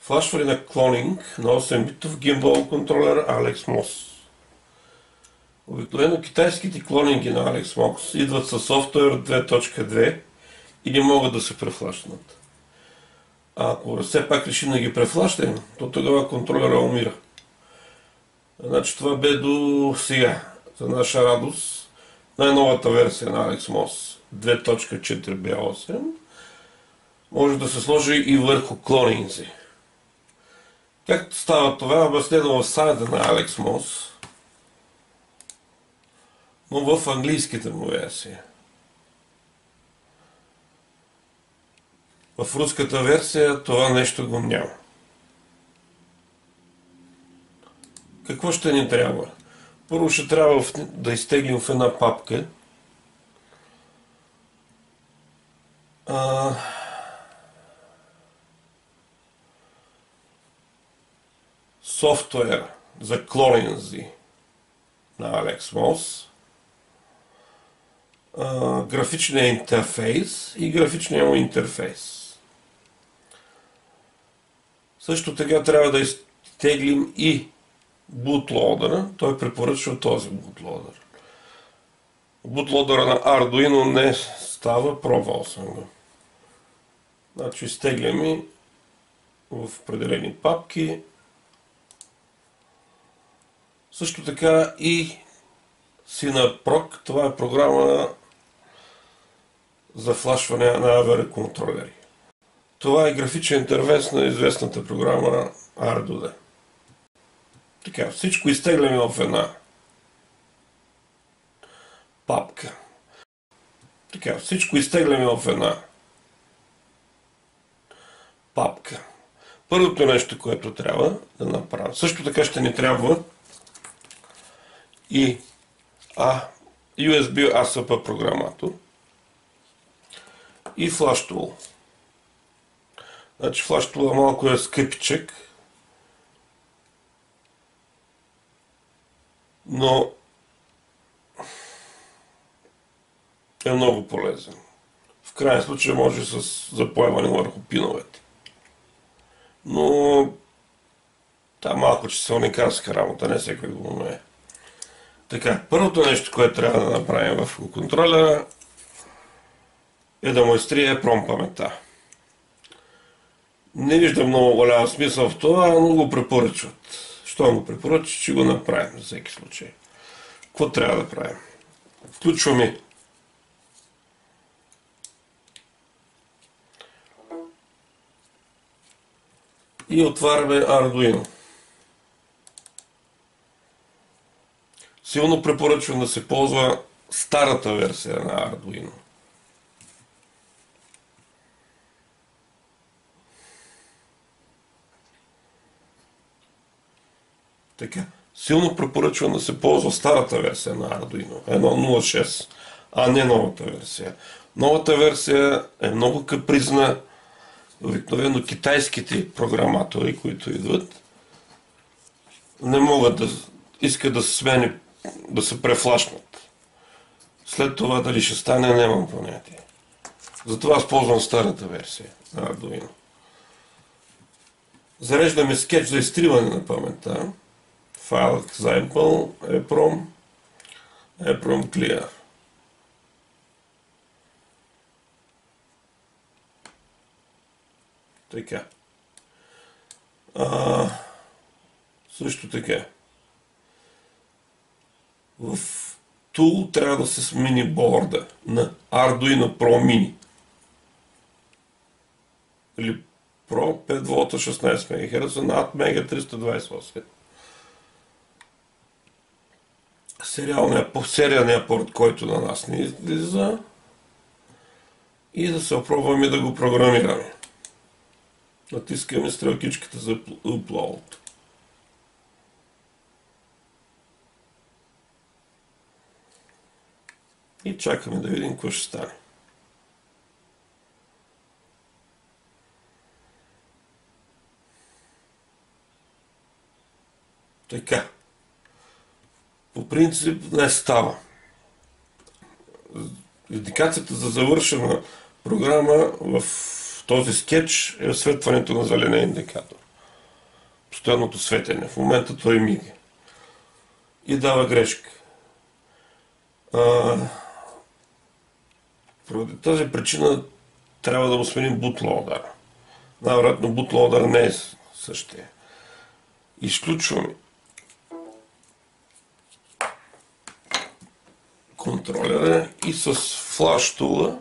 Флашване на клонинг на 8-битов гимбал контролер AlexMOS. Обикновено китайските клонинги на AlexMOS идват със софтуер 2.2 и не могат да се префлашнат. А ако все пак решим да ги префлашнем, то тогава контролера умира. Значи това бе до сега. За наша радост, най-новата версия на AlexMOS 2.4b8 може да се сложи и върху клонинзи. Как става това, обяснено в сайта на AlexMOS, но в английските му версия. В руската версия това нещо го няма. Какво ще ни трябва? Първо ще трябва да изтеглим в една папка софтуер за клонинзи на AlexMOS, графичния интерфейс и графичния му интерфейс. Също така трябва да изтеглим и бутлодера. Той препоръчва този бутлодер. Бутлодера на Arduino не става, пробвал съм го. Значи изтегляме в определени папки. Също така и Cineproc, това е програма за флашване на авиаконтролери. Това е графичен интерфейс на известната програма Arduino. Така, всичко изтегляме в една папка. Така, всичко изтегляме в една папка. Първото нещо, което трябва да направим. Също така ще ни трябва и USB ASP програматор и FlashTool. Значи FlashTool малко е скъпичък, но е много полезен. В крайен случай може с запояване върху пиновете. Но малко часовникарска работа, не всеки го умее. Така, първото нещо, което трябва да направим в контролера е да му изтрие EEPROM паметта. Не виждам много голям смисъл в това, но го препоръчват. Що го препоръчват, ще го направим за всеки случай. Какво трябва да правим? Включваме и отваряме Arduino. Силно препоръчвам да се ползва старата версия на Arduino. Така, силно препоръчвам да се ползва старата версия на Arduino 1.06, а не новата версия. Новата версия е много капризна. Обикновено китайските програматори, които идват, не могат да искат да се смени, да се префлашнат. След това дали ще стане, нямам понятие. Затова аз ползвам старата версия на Arduino. Зареждаме скетч за изтриване на паметта. Файл example, EEPROM clear. Така. Също така. В Tool трябва да се смени борда на Arduino Pro Mini. Или Pro 5 V 16 МГц на Atmega 328. Сериалния порт, който на нас не излиза. И да се опробваме да го програмираме. Натискаме стрелкичката за Upload. И чакаме да видим какво ще стане. Така. По принцип не става. Индикацията за завършена програма в този скетч е осветването на зеления индикатор. постоянното светене. В момента той мига. И дава грешка. Поради тази причина трябва да му сменим бутлоудър. Най-вероятно бутлоудър не е същия. Изключваме контролера и с флаш тула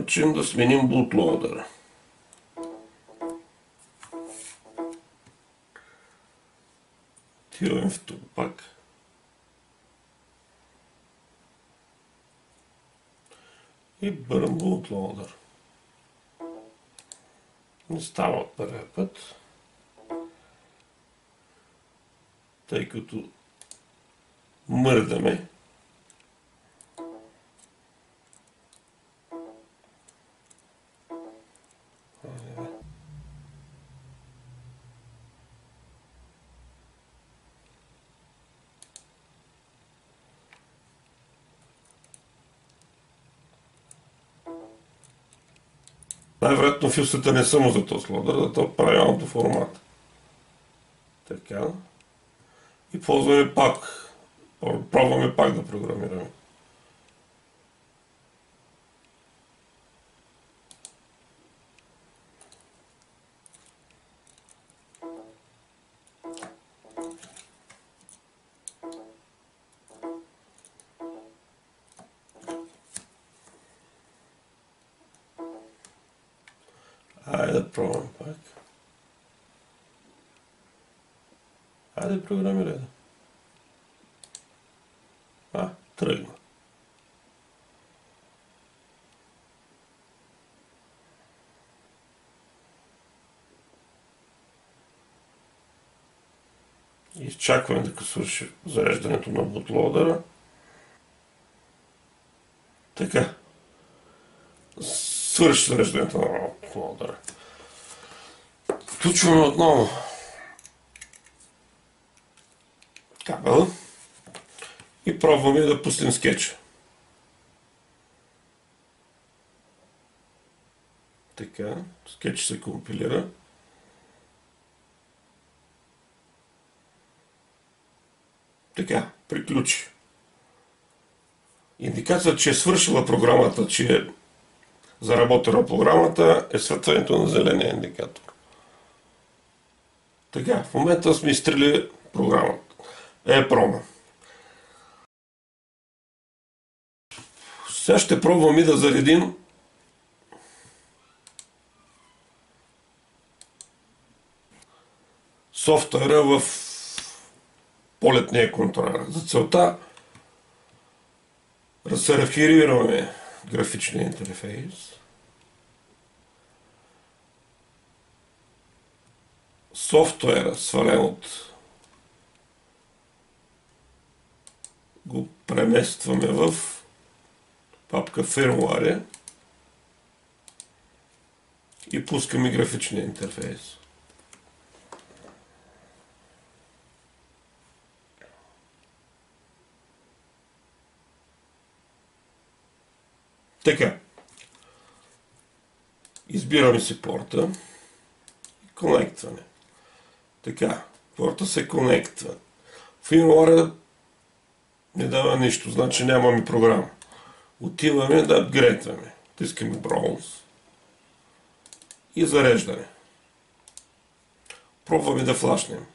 начин да сменим бутлоудъра. Отиваме в тук пак. И бърн бутлоудър. Не става от първия път, тъй като мърдаме. Най-вероятно фюсата не само за този лодър, да това правилното формат. Така. И ползваме пак. Пробваме пак да програмираме. Айде да пробваме пак. Айде програмирай. Тръгна. Изчакваме да свърши зареждането на бутлоудъра. Така. Свърши зареждането на бутлоудъра. Включваме отново кабела и пробваме да пустим скетча. Така, скетч се компилира. Така, приключи. Индикация, че е свършила програмата, че е заработила програмата, е светването на зеления индикатор. Така, в момента сме изстрели програмата. EEPROM. Сега ще пробваме да заредим софтуера в полетния контролер. За целта разреферираме графичния интерфейс. Софтуера, свален от, го преместваме в папка Firmware и пускаме графичния интерфейс. Така. Избираме си порта и конектване. Така. Порта се конектва. Firmware не дава нищо, значи нямаме програма. Отиваме да апгрейдваме. Тискаме Browse и зареждане. Пробваме да флашнем.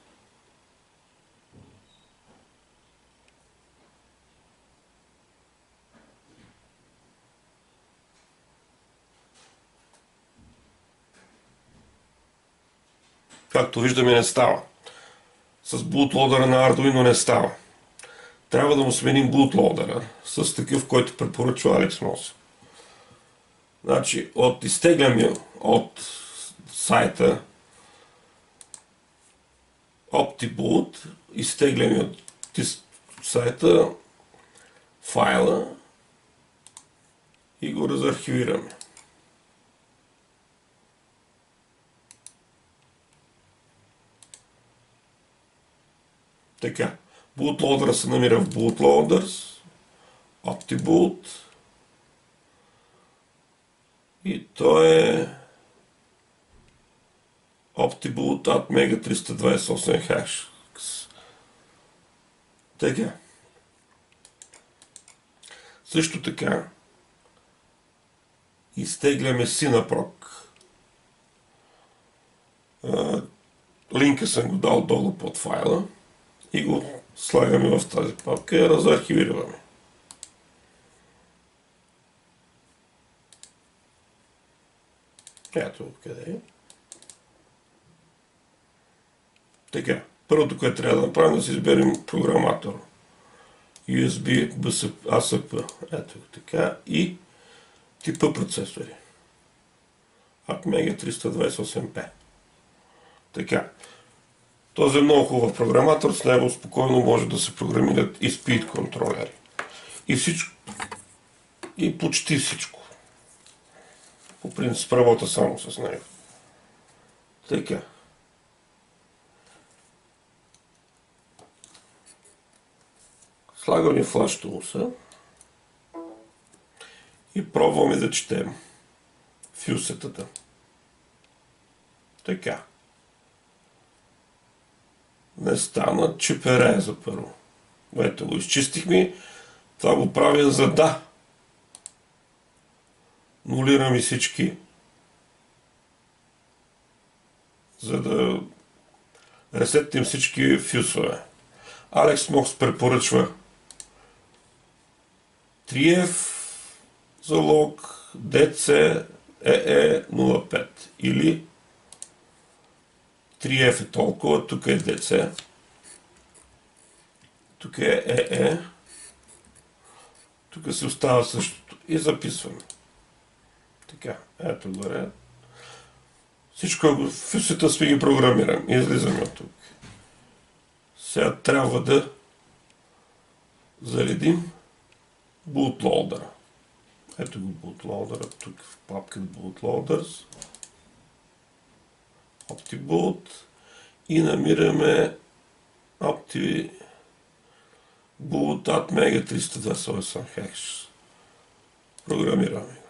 Както виждаме, не става. С бутлоудъра на Arduino не става. Трябва да му сменим бутлоудъра с такъв, който препоръчва AlexMoss. Значи, изтегляме от сайта OptiBoot, изтегляме от сайта файла и го разархивираме. Така. Bootloader се намира в Bootloaders, OptiBoot и то е OptiBoot ATmega 328 hash. Така. Също така изтегляме Synaproc. Линка съм го дал долу под файла и го слагаме в тази папка и разархивираме. Ето къде е. Така, първото, което трябва да направим, да си изберем програматор. USB, ASP, ето така, и типа процесори. ATmega 328P. Така. Този е много хубав програматор, с него спокойно може да се програмират и speed контролери. И всичко. И почти всичко. По принцип работа само с него. Така. Слагаме флаш тулса и пробваме да четем фюсетата. Така. Не стана, чепере за първо. Ето го изчистихме. Това го правя за да. Нулираме всички. За да ресетнем всички фюсове. AlexMox препоръчва 3F залог DC EE05 или 3F е толкова, тук е DC, тук е EE, тук се остава същото и записваме. Така, ето горе. Всичко фюсета сме ги програмирам и излизаме от тук. Сега трябва да заредим bootloader. Ето го bootloader, тук в папката bootloaders, OptiBoot и намираме OptiBoot ATmega 328 hash. Програмираме го.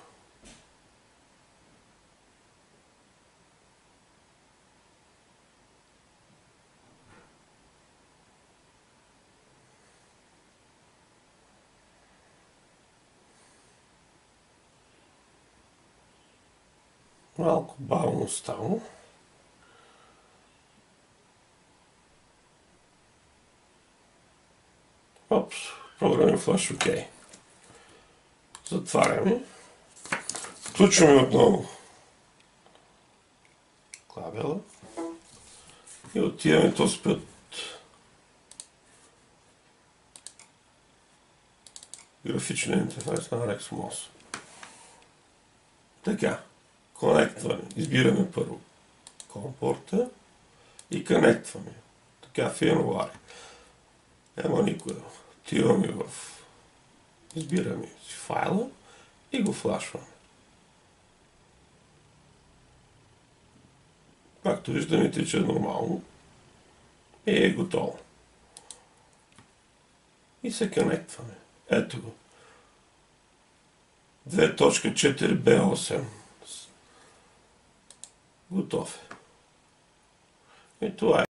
Малко бавно става. Опс, програмен флаш, окей. Затваряме. Включваме отново клабела и отиваме този път графичен интерфейс на AlexMox. Така. Конектваме. Избираме първо компорта и конектваме. Така фирмвари. Няма никога. Отиваме в... Избираме си файла и го флашваме. Както виждаме, тече нормално. И е готово. И се конектваме. Ето го. 2.4b8. Готов е. И това е.